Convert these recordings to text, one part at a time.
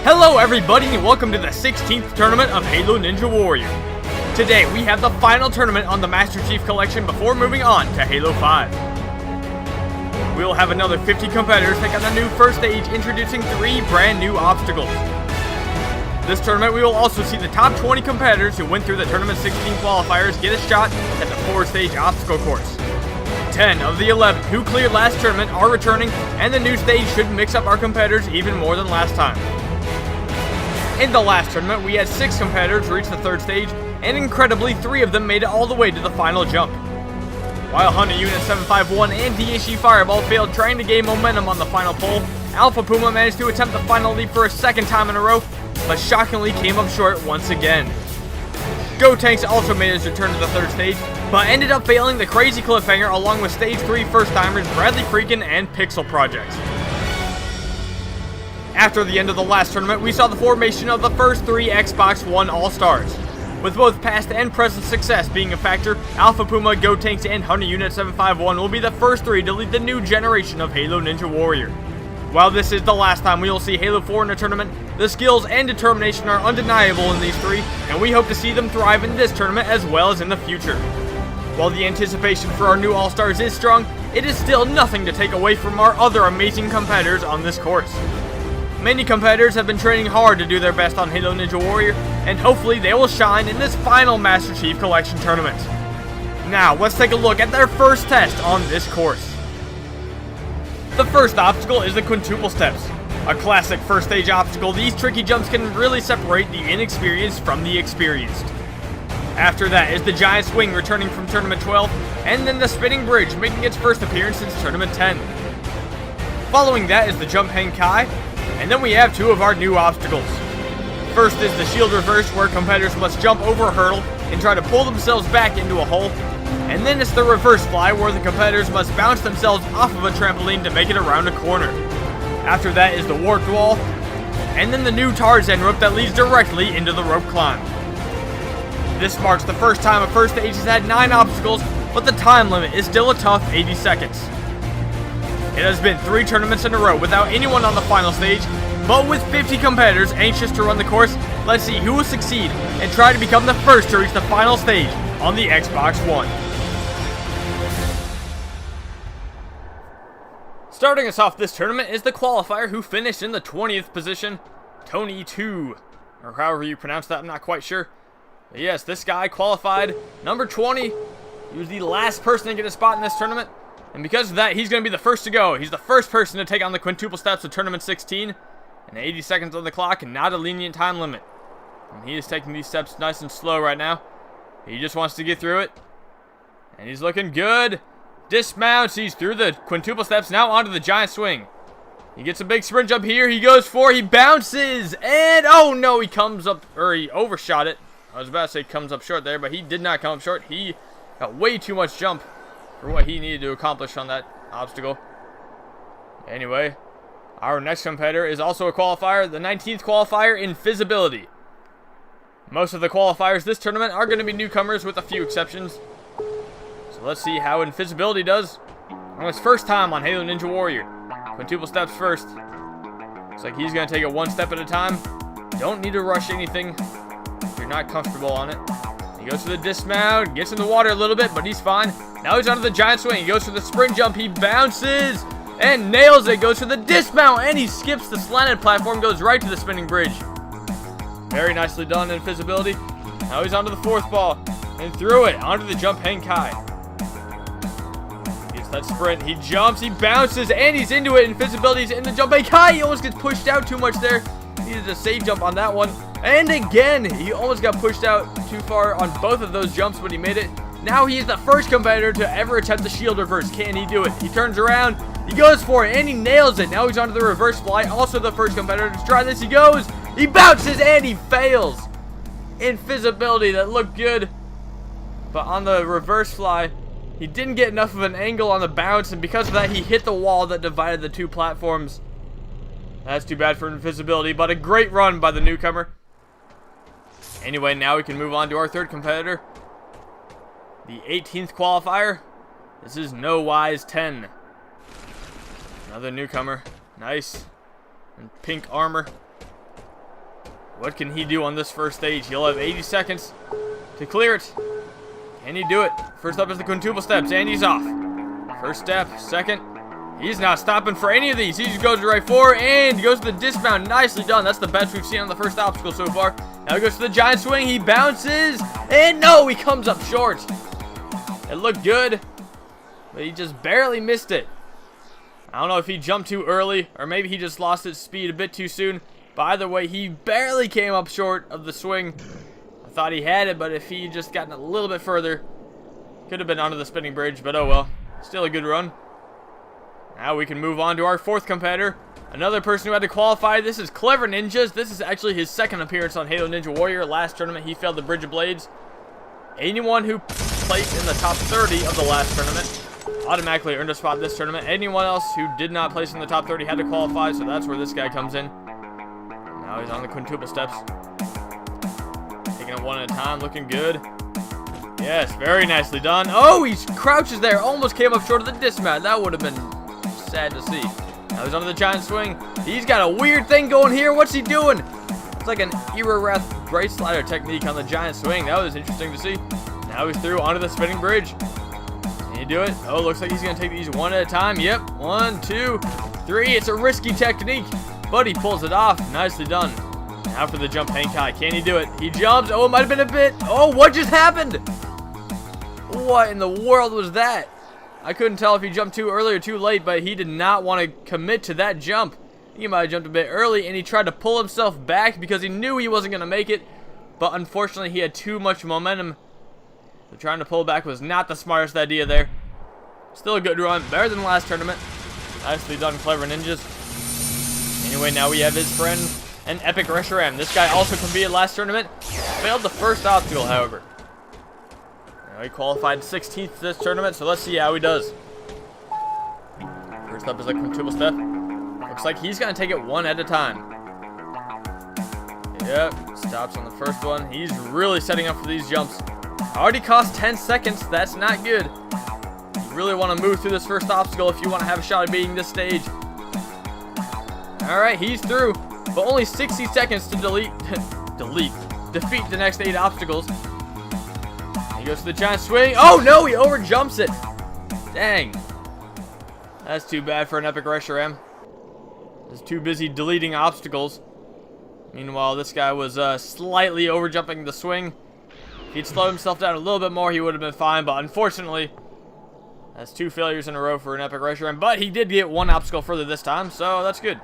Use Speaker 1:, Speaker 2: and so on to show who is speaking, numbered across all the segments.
Speaker 1: Hello everybody and welcome to the 16th tournament of Halo Ninja Warrior. Today we have the final tournament on the Master Chief Collection before moving on to Halo 5. We will have another 50 competitors take on the new first stage, introducing 3 brand new obstacles. This tournament we will also see the top 20 competitors who went through the Tournament 16 qualifiers get a shot at the 4-stage obstacle course. 10 of the 11 who cleared last tournament are returning, and the new stage should mix up our competitors even more than last time. In the last tournament, we had 6 competitors reach the 3rd stage, and incredibly, 3 of them made it all the way to the final jump. While Hunter Unit 751 and DHE Fireball failed trying to gain momentum on the final pole, Alpha Puma managed to attempt the final leap for a 2nd time in a row, but shockingly came up short once again. Go Tanks also made his return to the 3rd stage, but ended up failing the crazy cliffhanger along with Stage 3 first-timers Bradley Freakin and Pixel Projects. After the end of the last tournament, we saw the formation of the first 3 Xbox One All-Stars. With both past and present success being a factor, Alpha Puma, Go Tanks, and Hunter Unit 751 will be the first 3 to lead the new generation of Halo Ninja Warrior. While this is the last time we will see Halo 4 in a tournament, the skills and determination are undeniable in these 3, and we hope to see them thrive in this tournament as well as in the future. While the anticipation for our new All-Stars is strong, it is still nothing to take away from our other amazing competitors on this course. Many competitors have been training hard to do their best on Halo Ninja Warrior, and hopefully they will shine in this final Master Chief Collection tournament. Now, let's take a look at their first test on this course. The first obstacle is the quintuple steps. A classic first stage obstacle, these tricky jumps can really separate the inexperienced from the experienced. After that is the giant swing returning from Tournament 12, and then the spinning bridge making its first appearance since Tournament 10. Following that is the jump hang kai, and then we have 2 of our new obstacles. First is the shield reverse, where competitors must jump over a hurdle and try to pull themselves back into a hole. And then it's the reverse fly, where the competitors must bounce themselves off of a trampoline to make it around a corner. After that is the warped wall, and then the new Tarzan rope that leads directly into the rope climb. This marks the first time a first stage has had 9 obstacles, but the time limit is still a tough 80 seconds. It has been 3 tournaments in a row without anyone on the final stage, but with 50 competitors anxious to run the course, let's see who will succeed and try to become the first to reach the final stage on the Xbox One. Starting us off this tournament is the qualifier who finished in the 20th position, Tony 2, or however you pronounce that, I'm not quite sure. But yes, this guy qualified number 20. He was the last person to get a spot in this tournament. And because of that, he's going to be the first to go. He's the first person to take on the quintuple steps of Tournament 16. And 80 seconds on the clock and not a lenient time limit. And he is taking these steps nice and slow right now. He just wants to get through it. And he's looking good. Dismounts. He's through the quintuple steps. Now onto the giant swing. He gets a big sprint jump here. He goes for. He bounces. And oh no, he comes up, or he overshot it. I was about to say comes up short there, but he did not come up short. He got way too much jump for what he needed to accomplish on that obstacle. Anyway, our next competitor is also a qualifier, the 19th qualifier in Invisibility. Most of the qualifiers this tournament are going to be newcomers with a few exceptions. So let's see how Invisibility does on his first time on Halo Ninja Warrior. Quintuple steps first. Looks like he's going to take it 1 step at a time. Don't need to rush anything if you're not comfortable on it. He goes for the dismount, gets in the water a little bit, but he's fine. Now he's onto the giant swing. He goes for the sprint jump. He bounces and nails it. Goes for the dismount, and he skips the slanted platform, goes right to the spinning bridge. Very nicely done in Invisibility. Now he's onto the 4th ball and through it onto the jump hang kai. Gets that sprint. He jumps, he bounces, and he's into it. Invisibility's in the jump hang kai. He almost gets pushed out too much there. Needed a safe jump on that one. And again, he almost got pushed out too far on both of those jumps, but he made it. Now he is the first competitor to ever attempt the shield reverse. Can he do it? He turns around, he goes for it, and he nails it. Now he's onto the reverse fly. Also the first competitor to try this. He goes, he bounces, and he fails. Invisibility, that looked good. But on the reverse fly, he didn't get enough of an angle on the bounce, and because of that, he hit the wall that divided the 2 platforms. That's too bad for Invisibility, but a great run by the newcomer. Anyway, now we can move on to our 3rd competitor. The 18th qualifier. This is No Wise 10. Another newcomer. Nice. In pink armor. What can he do on this first stage? He'll have 80 seconds to clear it. Can he do it? First up is the quintuple steps, and he's off. First step, second. He's not stopping for any of these. He just goes right forward and goes to the dismount. Nicely done. That's the best we've seen on the first obstacle so far. Now he goes to the giant swing. He bounces, and no, he comes up short. It looked good, but he just barely missed it. I don't know if he jumped too early, or maybe he just lost his speed a bit too soon. But either way, he barely came up short of the swing. I thought he had it, but if he just gotten a little bit further, could have been onto the spinning bridge, but oh well. Still a good run. Now we can move on to our fourth competitor. Another person who had to qualify. This is Clever Ninjas. This is actually his second appearance on Halo Ninja Warrior. Last tournament, he failed the Bridge of Blades. Anyone who placed in the top 30 of the last tournament automatically earned a spot this tournament. Anyone else who did not place in the top 30 had to qualify, so that's where this guy comes in. Now he's on the quintuple steps. Taking it one at a time, looking good. Yes, very nicely done. Oh, he crouches there. Almost came up short of the dismount. That would have been sad to see. Now he's onto the giant swing. He's got a weird thing going here. What's he doing? It's like an Era-Wrath Great Slider technique on the giant swing. That was interesting to see. Now he's through onto the spinning bridge. Can he do it? Oh, looks like he's going to take these one at a time. Yep. 1, 2, 3. It's a risky technique, but he pulls it off. Nicely done. Now for the jump hang kai. Can he do it? He jumps. Oh, it might have been a bit. Oh, what just happened? What in the world was that? I couldn't tell if he jumped too early or too late, but he did not want to commit to that jump. He might have jumped a bit early, and he tried to pull himself back because he knew he wasn't going to make it. But unfortunately, he had too much momentum. So trying to pull back was not the smartest idea there. Still a good run. Better than the last tournament. Nicely done, Clever Ninjas. Anyway, now we have his friend, an Epic Reshiram. This guy also competed last tournament. Failed the first obstacle, however. Now he qualified 16th this tournament, so let's see how he does. First up is the quintuple step. Looks like he's going to take it one at a time. Yep, stops on the first one. He's really setting up for these jumps. Already cost 10 seconds. That's not good. You really want to move through this first obstacle if you want to have a shot at beating this stage. Alright, he's through, but only 60 seconds to defeat the next 8 obstacles. He goes to the giant swing. Oh no, he overjumps it. Dang. That's too bad for an Epic Reshiram. He's too busy deleting obstacles. Meanwhile, this guy was slightly overjumping the swing. If he'd slowed himself down a little bit more, he would have been fine, but unfortunately, that's 2 failures in a row for an Epic Reshiram. But he did get 1 obstacle further this time, so that's good.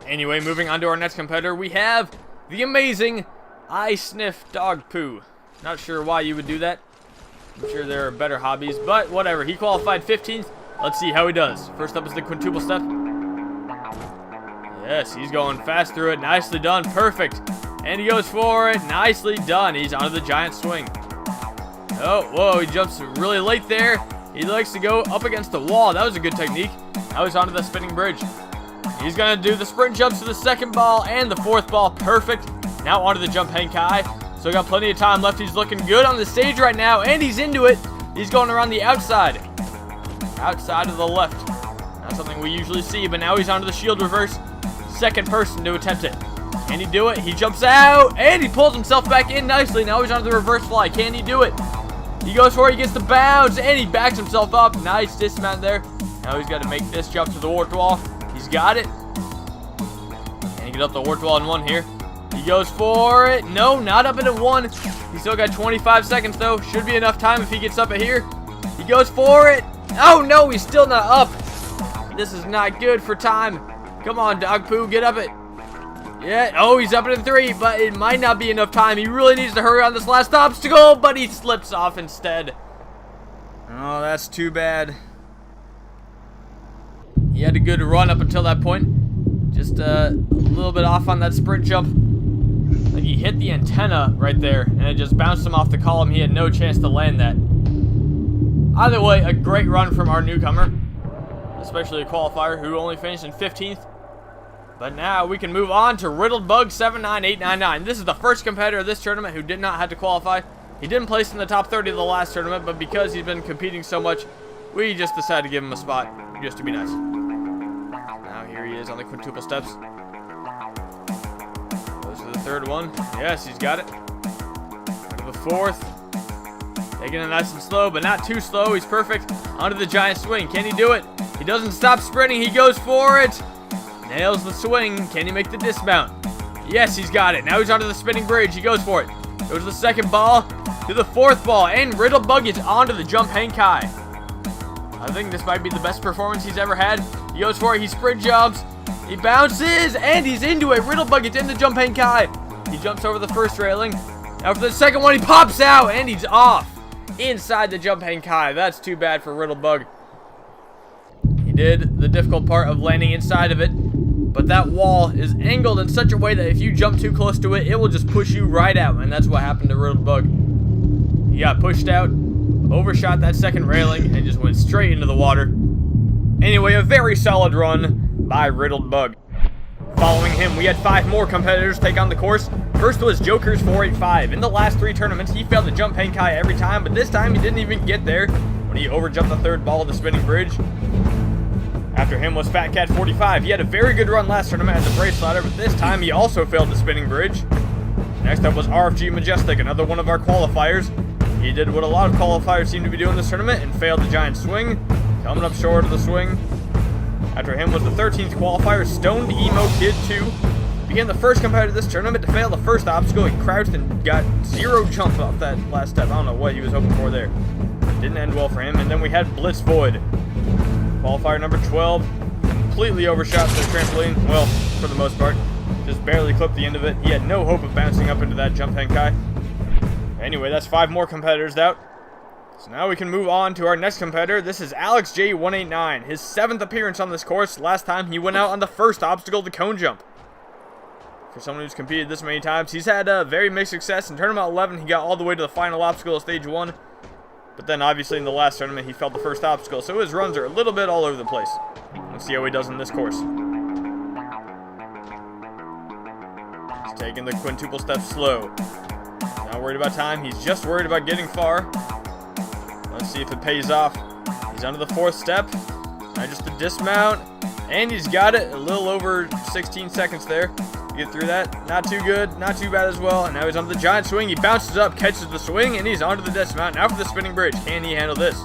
Speaker 1: Anyway, moving on to our next competitor, we have the amazing I Sniff Dog Poo. Not sure why you would do that. I'm sure there are better hobbies, but whatever. He qualified 15th. Let's see how he does. First up is the quintuple step. Yes, he's going fast through it. Nicely done. Perfect. And he goes for it. Nicely done. He's onto the giant swing. Oh, whoa, he jumps really late there. He likes to go up against the wall. That was a good technique. Now he's onto the spinning bridge. He's going to do the sprint jumps to the second ball and the fourth ball. Perfect. Now onto the jump hang kai. So got plenty of time left. He's looking good on the stage right now, and he's into it. He's going around the outside. Outside of the left. Not something we usually see, but now he's onto the shield reverse. Second person to attempt it. Can he do it? He jumps out, and he pulls himself back in nicely. Now he's onto the reverse fly. Can he do it? He goes for it. He gets the bounce, and he backs himself up. Nice dismount there. Now he's got to make this jump to the warped wall. He's got it. Can he get up the warped wall in one here? He goes for it. No, not up into one. He's still got 25 seconds, though. Should be enough time if he gets up at here. He goes for it. Oh, no, he's still not up. This is not good for time. Come on, Dog Poo, get up it. Yeah, oh, he's up into 3, but it might not be enough time. He really needs to hurry on this last obstacle, but he slips off instead. Oh, that's too bad. He had a good run up until that point. Just a little bit off on that sprint jump. Like he hit the antenna right there, and it just bounced him off the column. He had no chance to land that. Either way, a great run from our newcomer, especially a qualifier who only finished in 15th. But now we can move on to Riddled Bug 79899. This is the first competitor of this tournament who did not have to qualify. He didn't place in the top 30 of the last tournament, but because he's been competing so much, we just decided to give him a spot just to be nice. Now here he is on the quintuple steps. the third one. Yes, he's got it. To the fourth. Taking it nice and slow, but not too slow. He's perfect. Onto the giant swing. Can he do it? He doesn't stop sprinting. He goes for it. Nails the swing. Can he make the dismount? Yes, he's got it. Now he's onto the spinning bridge. He goes for it. Goes to the second ball. To the fourth ball. And Riddlebug is onto the jump hang kai. I think this might be the best performance he's ever had. He goes for it. He sprint jumps. He bounces. And he's into it. Riddlebug is in the jump hang kai. He jumps over the first railing. Now for the second one, he pops out. And he's off. Inside the jump hang kai. That's too bad for Riddlebug. He did the difficult part of landing inside of it, but that wall is angled in such a way that if you jump too close to it, it will just push you right out, and that's what happened to Riddlebug. He got pushed out, overshot that second railing, and just went straight into the water. Anyway, a very solid run by Riddlebug. Following him, we had 5 more competitors take on the course. First was Joker's 485. In the last 3 tournaments, he failed the jump hang kai every time, but this time he didn't even get there when he overjumped the third ball of the spinning bridge. After him was Fat Cat 45. He had a very good run last tournament as a brace slider, but this time he also failed the spinning bridge. Next up was RFG Majestic, another one of our qualifiers. He did what a lot of qualifiers seem to be doing this tournament and failed the giant swing, coming up short of the swing. After him was the 13th qualifier, Stoned Emo Kid 2. Began the first competitor this tournament to fail the first obstacle. He crouched and got 0 jump off that last step. I don't know what he was hoping for there. Didn't end well for him. And then we had Blitz Void. Qualifier number 12, completely overshot the trampoline, well, for the most part, just barely clipped the end of it. He had no hope of bouncing up into that jump hang kai. Anyway, that's 5 more competitors out. So now we can move on to our next competitor. This is Alex J189, his 7th appearance on this course. Last time he went out on the first obstacle, the cone jump. For someone who's competed this many times, he's had very mixed success. In tournament 11, he got all the way to the final obstacle of stage 1. But then, obviously, in the last tournament, he failed the first obstacle, so his runs are a little bit all over the place. Let's see how he does in this course. He's taking the quintuple step slow. Not worried about time, he's just worried about getting far. Let's see if it pays off. He's onto the 4th step. Now just the dismount. And he's got it, a little over 16 seconds there. Get through that. Not too good, not too bad as well. And now he's on the giant swing. He bounces up, catches the swing, and he's onto the dismount. Now for the spinning bridge. Can he handle this?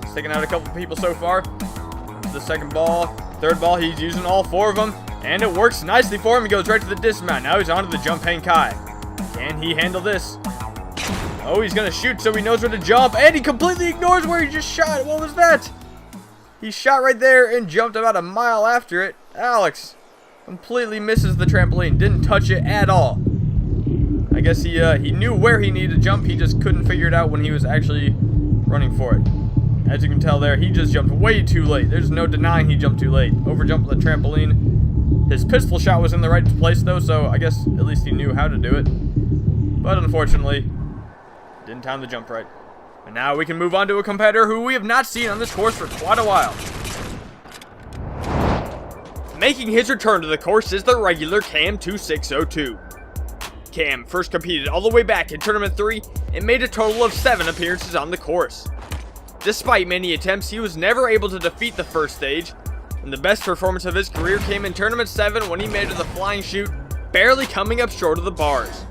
Speaker 1: He's taken out a couple people so far. The second ball, third ball, he's using all 4 of them. And it works nicely for him. He goes right to the dismount. Now he's onto the jump hang kai. Can he handle this? Oh, he's going to shoot, so he knows where to jump. And he completely ignores where he just shot. What was that? He shot right there and jumped about a mile after it. Alex completely misses the trampoline. Didn't touch it at all. I guess he knew where he needed to jump. He just couldn't figure it out when he was actually running for it. As you can tell there, he just jumped way too late. There's no denying he jumped too late. Overjumped the trampoline. His pistol shot was in the right place, though, so I guess at least he knew how to do it. But unfortunately, didn't time the jump right. And now we can move on to a competitor who we have not seen on this course for quite a while. Making his return to the course is the regular Cam2602. Cam first competed all the way back in Tournament 3 and made a total of 7 appearances on the course. Despite many attempts, he was never able to defeat the first stage, and the best performance of his career came in Tournament 7 when he made it the flying chute, barely coming up short of the bars.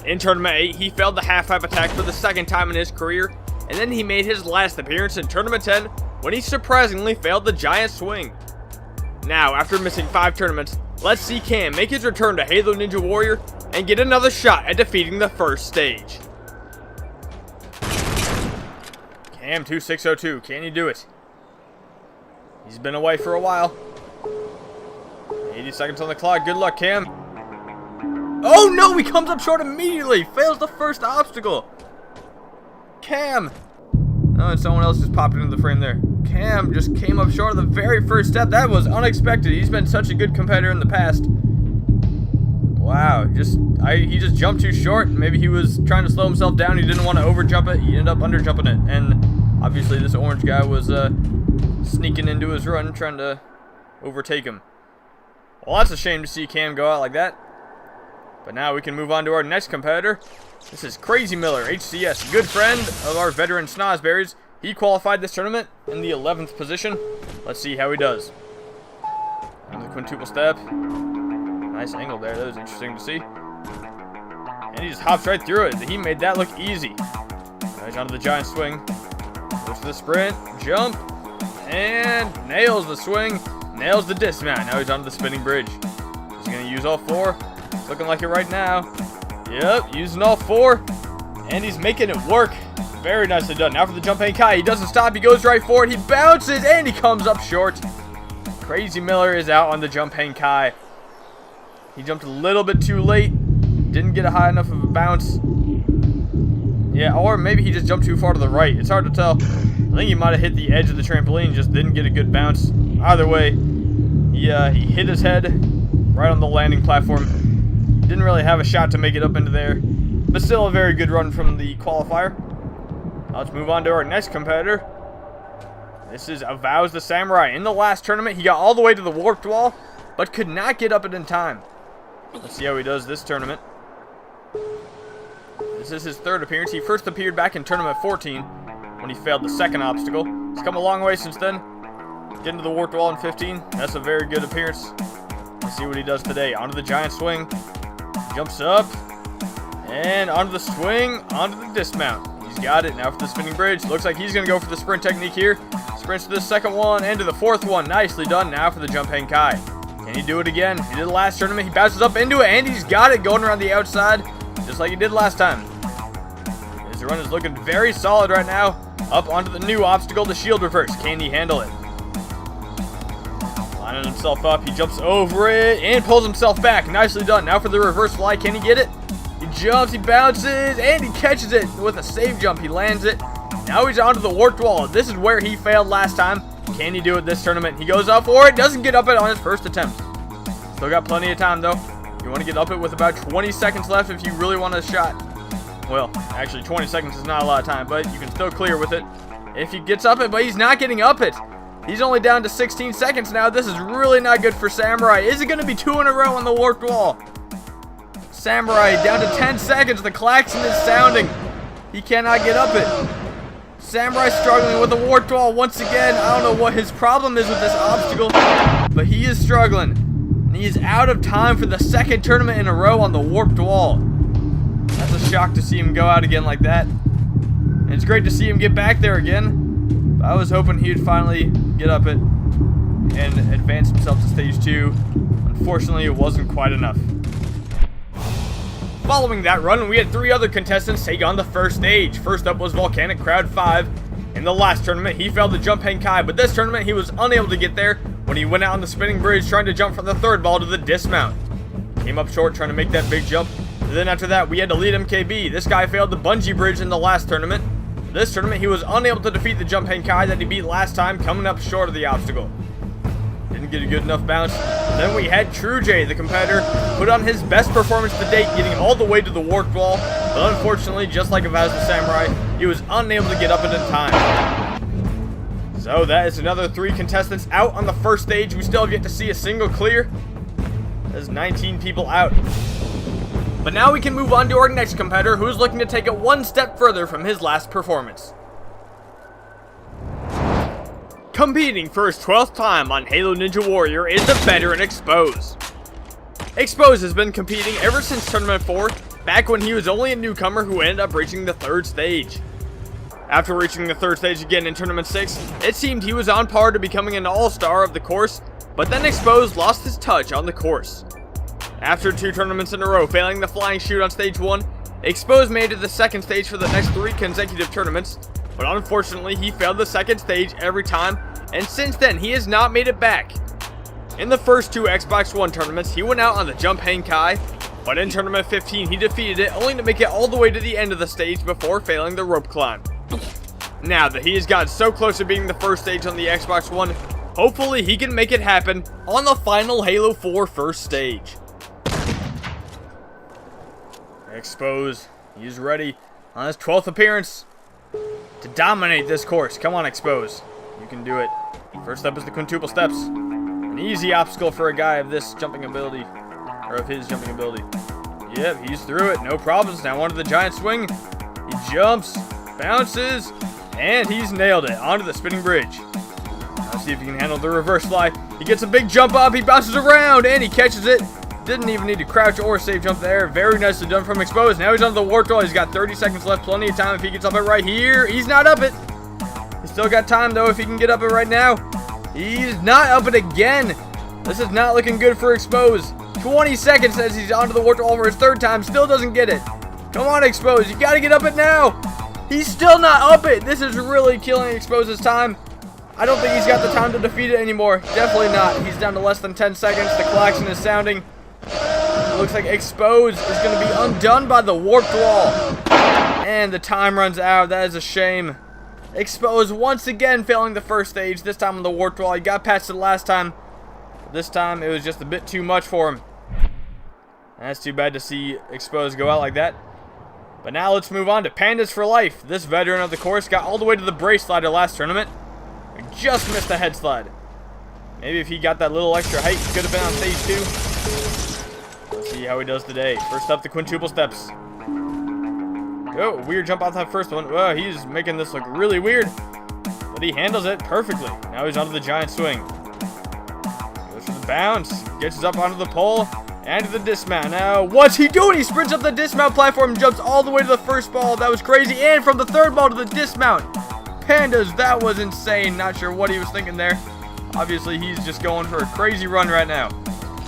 Speaker 1: In Tournament 8, he failed the half-pipe attack for the 2nd time in his career, and then he made his last appearance in Tournament 10 when he surprisingly failed the giant swing. Now, after missing 5 tournaments, let's see Cam make his return to Halo Ninja Warrior and get another shot at defeating the first stage. Cam2602, can you do it? He's been away for a while. 80 seconds on the clock. Good luck, Cam. Oh no, he comes up short immediately. Fails the first obstacle. Cam. Oh, and someone else just popped into the frame there. Cam just came up short of the very first step. That was unexpected. He's been such a good competitor in the past. Wow, he just jumped too short. Maybe he was trying to slow himself down. He didn't want to overjump it. He ended up underjumping it. And obviously this orange guy was sneaking into his run, trying to overtake him. Well, that's a shame to see Cam go out like that. But now we can move on to our next competitor. This is Crazy Miller, HCS, good friend of our veteran Snozberries. He qualified this tournament in the 11th position. Let's see how he does. On the quintuple step. Nice angle there. That was interesting to see. And he just hops right through it. He made that look easy. Now he's onto the giant swing. Goes to the sprint, jump, and nails the swing, nails the dismount. Now he's onto the spinning bridge. He's going to use all four. It's looking like it right now. Yep, using all four. And he's making it work. Very nicely done. Now for the jump hang kai. He doesn't stop. He goes right for it. He bounces, and he comes up short. Crazy Miller is out on the jump hang kai. He jumped a little bit too late. Didn't get a high enough of a bounce. Yeah, or maybe he just jumped too far to the right. It's hard to tell. I think he might have hit the edge of the trampoline, just didn't get a good bounce. Either way, he hit his head right on the landing platform. Didn't really have a shot to make it up into there. But still a very good run from the qualifier. Now let's move on to our next competitor. This is Avows the Samurai. In the last tournament, he got all the way to the warped wall, but could not get up it in time. Let's see how he does this tournament. This is his third appearance. He first appeared back in tournament 14 when he failed the second obstacle. He's come a long way since then. Getting to the warped wall in 15. That's a very good appearance. Let's see what he does today. Onto the giant swing. Jumps up. And onto the swing. Onto the dismount. He's got it. Now for the spinning bridge. Looks like he's going to go for the sprint technique here. Sprints to the second one and to the fourth one. Nicely done. Now for the jump hang kai. Can he do it again? He did the last tournament. He bounces up into it, and he's got it going around the outside, just like he did last time. His run is looking very solid right now. Up onto the new obstacle, the shield reverse. Can he handle it? Lining himself up. He jumps over it and pulls himself back. Nicely done. Now for the reverse fly. Can he get it? He jumps, he bounces, and he catches it with a save jump. He lands it. Now he's onto the warped wall. This is where he failed last time. Can he do it this tournament? He goes up for it. Doesn't get up it on his first attempt. Still got plenty of time, though. You want to get up it with about 20 seconds left if you really want a shot. Well, actually, 20 seconds is not a lot of time, but you can still clear with it if he gets up it, but he's not getting up it. He's only down to 16 seconds now. This is really not good for Samurai. Is it going to be 2 in a row on the warped wall? Samurai down to 10 seconds. The klaxon is sounding. He cannot get up it. Samurai struggling with the warped wall once again. I don't know what his problem is with this obstacle, but he is struggling. And he is out of time for the second tournament in a row on the warped wall. That's a shock to see him go out again like that. And it's great to see him get back there again. But I was hoping he'd finally get up it and advance himself to stage 2. Unfortunately, it wasn't quite enough. Following that run, we had 3 other contestants take on the first stage. First up was Volcanic Crowd 5. In the last tournament, he failed the jump hang kai, but this tournament he was unable to get there when he went out on the spinning bridge trying to jump from the third ball to the dismount. Came up short trying to make that big jump. And then after that, we had Elite MKB. This guy failed the bungee bridge in the last tournament. This tournament, he was unable to defeat the jump hang kai that he beat last time, coming up short of the obstacle. Didn't get a good enough bounce. Then we had True J, the competitor, put on his best performance to date, getting all the way to the warped wall. But unfortunately, just like Avows the Samurai, he was unable to get up it in time. So that is another 3 contestants out on the first stage. We still have yet to see a single clear. There's 19 people out. But now we can move on to our next competitor, who's looking to take it one step further from his last performance. Competing for his 12th time on Halo Ninja Warrior is the veteran Expose. Expose has been competing ever since Tournament 4, back when he was only a newcomer who ended up reaching the 3rd stage. After reaching the 3rd stage again in Tournament 6, it seemed he was on par to becoming an all-star of the course, but then Expose lost his touch on the course. After 2 tournaments in a row failing the flying chute on stage 1, Expose made it to the 2nd stage for the next 3 consecutive tournaments, but unfortunately he failed the 2nd stage every time, and since then he has not made it back. In the first 2 Xbox One tournaments, he went out on the jump hang kai, but in Tournament 15 he defeated it, only to make it all the way to the end of the stage before failing the rope climb. Now that he has gotten so close to beating the first stage on the Xbox One, hopefully he can make it happen on the final Halo 4 first stage. Expose, he's ready on his 12th appearance to dominate this course. Come on, Expose, you can do it. First up is the quintuple steps, an easy obstacle for a guy of this jumping ability, or of his jumping ability. Yep, he's through it, no problems. Now onto the giant swing, he jumps, bounces, and he's nailed it onto the spinning bridge. Let's see if he can handle the reverse fly. He gets a big jump up, he bounces around, and he catches it. Didn't even need to crouch or safe jump there. Very nicely done from Exposed. Now he's on the warp wall. He's got 30 seconds left. Plenty of time if he gets up it right here. He's not up it. He's still got time, though, if he can get up it right now. He's not up it again. This is not looking good for Exposed. 20 seconds says he's onto the warp wall for his third time. Still doesn't get it. Come on, Exposed. You got to get up it now. He's still not up it. This is really killing Exposed's time. I don't think he's got the time to defeat it anymore. Definitely not. He's down to less than 10 seconds. The klaxon is sounding. It looks like Exposed is going to be undone by the warped wall. And the time runs out. That is a shame. Exposed once again failing the first stage. This time on the warped wall. He got past it last time. This time it was just a bit too much for him. That's too bad to see Exposed go out like that. But now let's move on to Pandas for Life. This veteran of the course got all the way to the brace slider last tournament. Just missed the head slide. Maybe if he got that little extra height, he could have been on stage 2. Let's see how he does today. First up, the quintuple steps. Oh, weird jump off that first one. Well, he's making this look really weird. But he handles it perfectly. Now he's onto the giant swing. Goes for the bounce. Gets up onto the pole. And to the dismount. Now, what's he doing? He sprints up the dismount platform and jumps all the way to the first ball. That was crazy. And from the third ball to the dismount. Pandas, that was insane. Not sure what he was thinking there. Obviously, he's just going for a crazy run right now.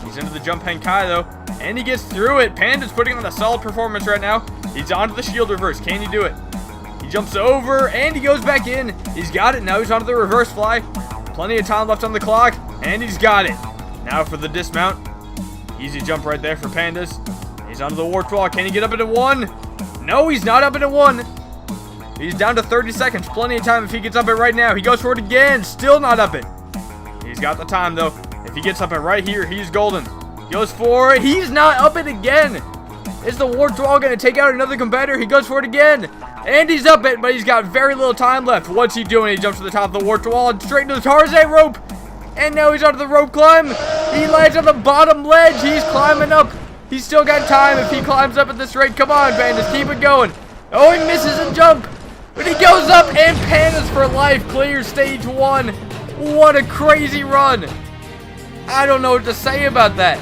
Speaker 1: He's into the jump Henkai, though. And he gets through it. Panda's putting on a solid performance right now. He's onto the shield reverse. Can he do it? He jumps over, and he goes back in. He's got it. Now he's onto the reverse fly. Plenty of time left on the clock, and he's got it. Now for the dismount. Easy jump right there for Pandas. He's onto the warped wall. Can he get up into one? No, he's not up into one. He's down to 30 seconds. Plenty of time if he gets up it right now. He goes for it again. Still not up it. He's got the time, though. If he gets up it right here, he's golden. Goes for it. He's not up it again. Is the warped wall going to take out another competitor? He goes for it again. And he's up it, but he's got very little time left. What's he doing? He jumps to the top of the warped wall and straight into the Tarzan rope. And now he's onto the rope climb. He lands on the bottom ledge. He's climbing up. He's still got time if he climbs up at this rate. Come on, Pandas. Keep it going. Oh, he misses a jump. But he goes up, and Pandas for Life clears stage 1. What a crazy run. I don't know what to say about that.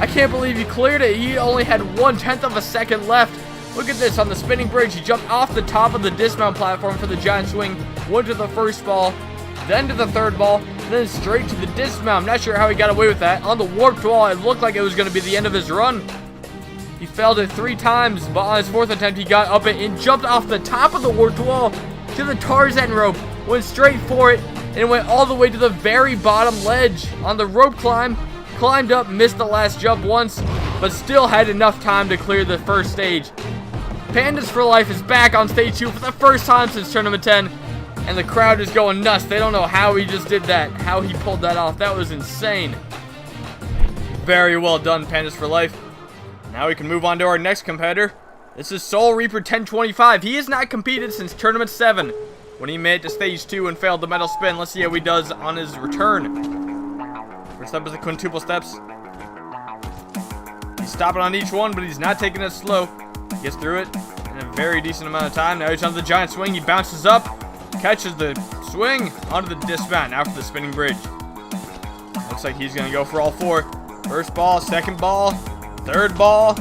Speaker 1: I can't believe he cleared it. He only had 1/10 of a second left. Look at this on the spinning bridge. He jumped off the top of the dismount platform for the giant swing. Went to the first ball, then to the third ball, and then straight to the dismount. I'm not sure how he got away with that. On the warped wall, it looked like it was going to be the end of his run. He failed it 3 times, but on his 4th attempt, he got up it and jumped off the top of the warped wall to the Tarzan rope. Went straight for it, and went all the way to the very bottom ledge. On the rope climb, climbed up, missed the last jump once, but still had enough time to clear the first stage. Pandas for Life is back on stage 2 for the first time since Tournament 10, and the crowd is going nuts. They don't know how he just did that, how he pulled that off. That was insane. Very well done, Pandas for Life. Now we can move on to our next competitor. This is Soul Reaper 1025. He has not competed since Tournament 7, when he made it to stage 2 and failed the metal spin. Let's see how he does on his return. First up is the quintuple steps. He's stopping on each one, but he's not taking it slow. He gets through it in a very decent amount of time. Now he's on the giant swing. He bounces up, catches the swing onto the dismount. Now for the spinning bridge. Looks like he's going to go for all 4. First ball, second ball, third ball,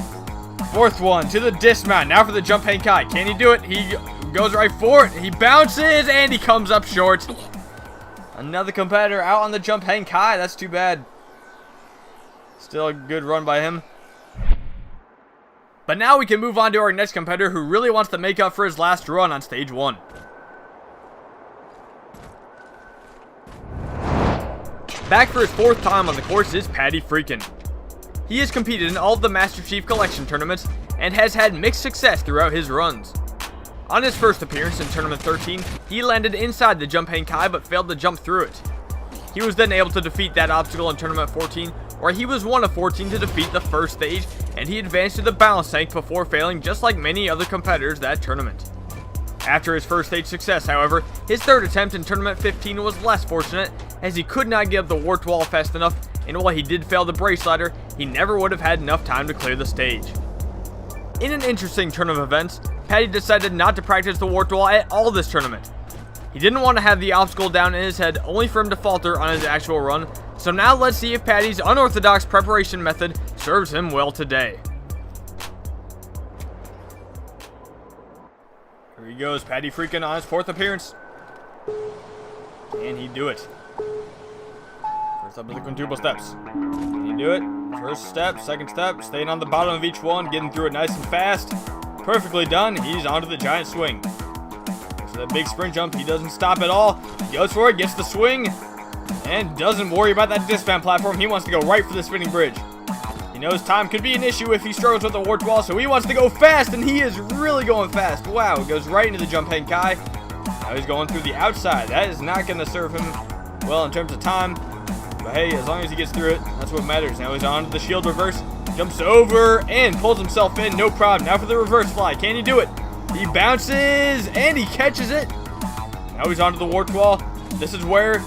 Speaker 1: 4th one to the dismount. Now for the jump Henkai. Can he do it? He goes right for it. He bounces and he comes up short. Another competitor out on the jump Henkai. That's too bad. Still a good run by him. But now we can move on to our next competitor who really wants to make up for his last run on stage 1. Back for his 4th time on the course is Patty Freakin'. He has competed in all of the Master Chief Collection tournaments and has had mixed success throughout his runs. On his first appearance in Tournament 13, he landed inside the jump Henkai but failed to jump through it. He was then able to defeat that obstacle in Tournament 14, where he was one of 14 to defeat the first stage, and he advanced to the balance tank before failing just like many other competitors that tournament. After his first stage success, however, his 3rd attempt in Tournament 15 was less fortunate, as he could not get up the warped wall fast enough, and while he did fail the brace slider, he never would have had enough time to clear the stage. In an interesting turn of events, Patty decided not to practice the warped wall at all this tournament. He didn't want to have the obstacle down in his head only for him to falter on his actual run, so So now let's see if Patty's unorthodox preparation method serves him well today. Here he goes, Patty Freakin on his 4th appearance. Can he do it? First up is the quintuple steps. Can he do it? First step, second step, staying on the bottom of each one, getting through it nice and fast. Perfectly done. He's onto the giant swing. So that big sprint jump, he doesn't stop at all. He goes for it, gets the swing, and doesn't worry about that dismount platform. He wants to go right for the spinning bridge. He knows time could be an issue if he struggles with the warped wall, so he wants to go fast, and he is really going fast. Wow, it goes right into the jump hang kai. Now he's going through the outside. That is not going to serve him well in terms of time. But hey, as long as he gets through it, that's what matters. Now he's on to the shield reverse. Jumps over and pulls himself in. No problem. Now for the reverse fly. Can he do it? He bounces and he catches it. Now he's onto the warped wall. This is where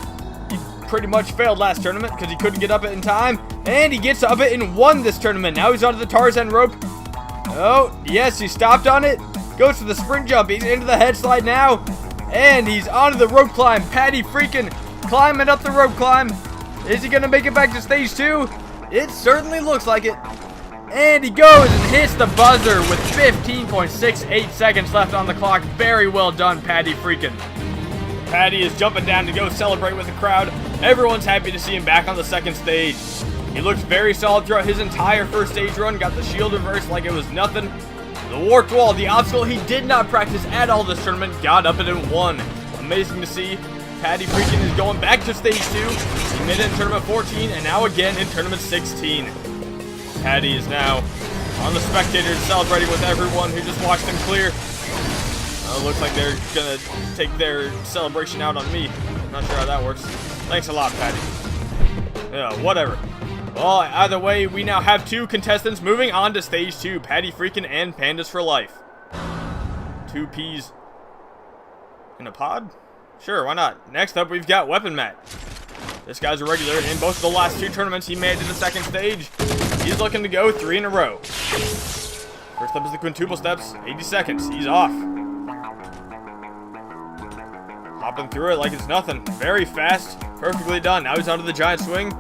Speaker 1: he pretty much failed last tournament because he couldn't get up it in time. And he gets up it and won this tournament. Now he's onto the Tarzan rope. Oh, yes, he stopped on it. Goes for the sprint jump. He's into the head slide now. And he's onto the rope climb. Patty Freakin climbing up the rope climb. Is he going to make it back to stage 2? It certainly looks like it. And he goes and hits the buzzer with 15.68 seconds left on the clock. Very well done, Patty Freakin. Patty is jumping down to go celebrate with the crowd. Everyone's happy to see him back on the second stage. He looks very solid throughout his entire first stage run. Got the shield reverse like it was nothing. The warped wall, the obstacle he did not practice at all this tournament, got up it and won. Amazing to see. Patty Freakin is going back to stage 2. He made it in tournament 14 and now again in tournament 16. Patty is now on the spectators celebrating with everyone who just watched him clear. Looks like they're gonna take their celebration out on me. Not sure how that works. Thanks a lot, Patty. Yeah, whatever. Well, either way, we now have 2 contestants moving on to stage 2. Patty Freakin and Pandas for Life. 2 peas in a pod? Sure, why not? Next up, we've got Weapon Matt. This guy's a regular. In both of the last 2 tournaments, he made it to the second stage. He's looking to go 3 in a row. First up is the quintuple steps. 80 seconds. He's off. Hopping through it like it's nothing. Very fast. Perfectly done. Now he's onto the giant swing.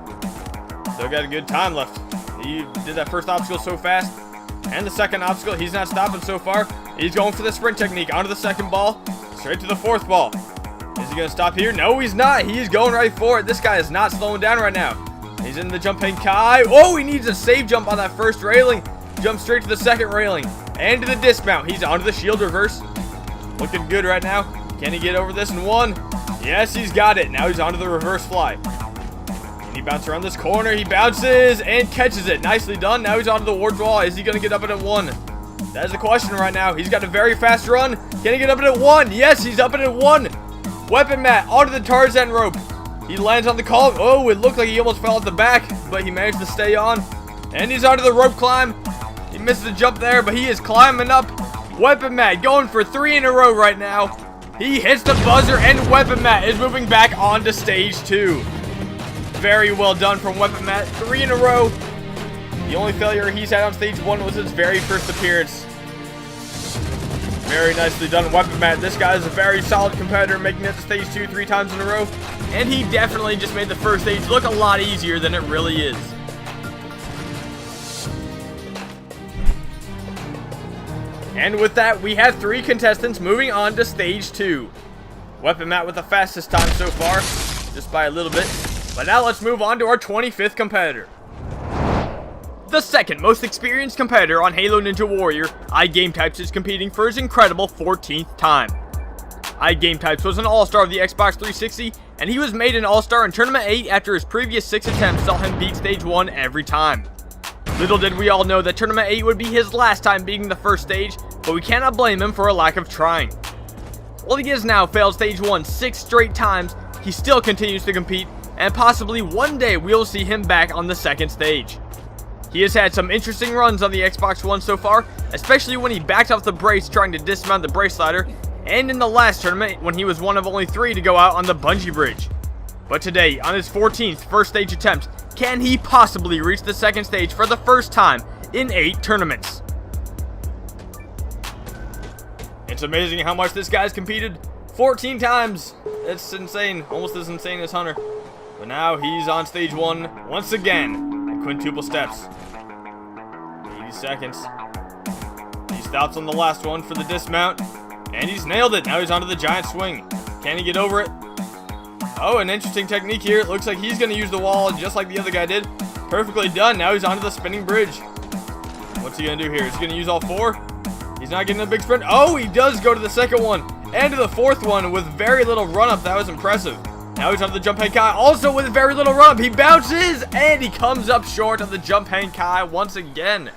Speaker 1: Still got a good time left. He did that first obstacle so fast. And the second obstacle, he's not stopping so far. He's going for the sprint technique. Onto the second ball. Straight to the 4th ball. Is he going to stop here? No, he's not. He's going right for it. This guy is not slowing down right now. He's in the jump hang kai. Oh, he needs a save jump on that first railing. Jump straight to the second railing. And to the dismount. He's onto the shield reverse. Looking good right now. Can he get over this in 1? Yes, he's got it. Now he's onto the reverse fly. Can he bounce around this corner? He bounces and catches it. Nicely done. Now he's onto the warped wall. Is he going to get up it at 1? That is the question right now. He's got a very fast run. Can he get up it at 1? Yes, he's up it at 1. Weapon Matt onto the Tarzan rope. He lands on the column. Oh, it looked like he almost fell at the back, but he managed to stay on. And he's onto the rope climb. He misses the jump there, but he is climbing up. Weapon Matt going for 3 in a row right now. He hits the buzzer, and Weapon Matt is moving back onto stage 2. Very well done from Weapon Matt. 3 in a row. The only failure he's had on stage 1 was his very first appearance. Very nicely done, Weapon Matt. This guy is a very solid competitor, making it to stage 2 3 times in a row. And he definitely just made the first stage look a lot easier than it really is. And with that, we have 3 contestants moving on to stage 2. Weapon Matt with the fastest time so far, just by a little bit. But now let's move on to our 25th competitor. The second most experienced competitor on Halo Ninja Warrior, iGametypes is competing for his incredible 14th time. iGametypes was an all-star of the Xbox 360, and he was made an all-star in Tournament 8 after his previous 6 attempts saw him beat Stage 1 every time. Little did we all know that Tournament 8 would be his last time beating the first stage, but we cannot blame him for a lack of trying. While he has now failed Stage 1 6 straight times, he still continues to compete, and possibly one day we will see him back on the second stage. He has had some interesting runs on the Xbox One so far, especially when he backed off the brace trying to dismount the brace slider, and in the last tournament when he was one of only 3 to go out on the bungee bridge. But today, on his 14th first stage attempt, can he possibly reach the second stage for the first time in 8 tournaments? It's amazing how much this guy's competed. 14 times. It's insane. Almost as insane as Hunter. But now he's on stage 1 once again at quintuple steps. 80 seconds. He stops on the last one for the dismount, and he's nailed it. Now he's onto the giant swing. Can he get over it? Oh, an interesting technique here. It looks like he's going to use the wall just like the other guy did. Perfectly done. Now he's onto the spinning bridge. What's he going to do here? Is he going to use all 4? He's not getting a big sprint. Oh, he does go to the second one and to the fourth one with very little run-up. That was impressive. Now he's onto the jump hang kai, also with very little run-up. He bounces, and he comes up short of the jump hang kai once again.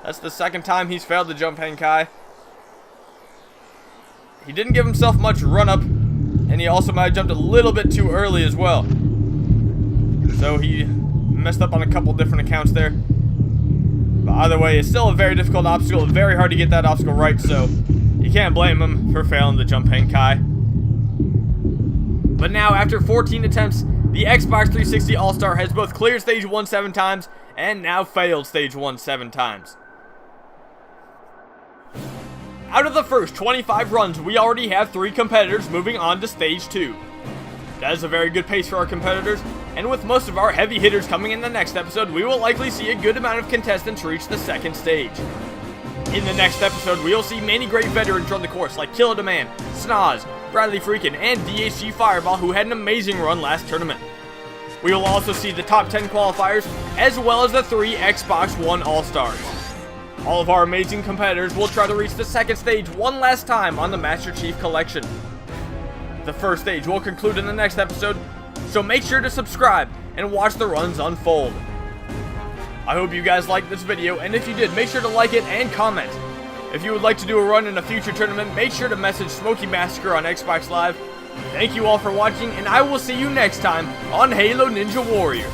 Speaker 1: That's the second time he's failed the jump hang kai. He didn't give himself much run-up, and he also might have jumped a little bit too early as well. So he messed up on a couple different accounts there. But either way, it's still a very difficult obstacle. It's very hard to get that obstacle right, so you can't blame him for failing the jump hang kai. But now, after 14 attempts, the Xbox 360 All-Star has both cleared stage 1 7 times and now failed stage 1 7 times. Out of the first 25 runs, we already have 3 competitors moving on to stage 2. That is a very good pace for our competitors, and with most of our heavy hitters coming in the next episode, we will likely see a good amount of contestants reach the second stage. In the next episode, we will see many great veterans run the course like Killer Demand, Snoz, Bradley Freakin, and DHG Fireball, who had an amazing run last tournament. We will also see the top 10 qualifiers, as well as the 3 Xbox One All-Stars. All of our amazing competitors will try to reach the second stage one last time on the Master Chief Collection. The first stage will conclude in the next episode, so make sure to subscribe and watch the runs unfold. I hope you guys liked this video, and if you did, make sure to like it and comment. If you would like to do a run in a future tournament, make sure to message SMOKEY MASSACRE on Xbox Live. Thank you all for watching, and I will see you next time on Halo Ninja Warrior.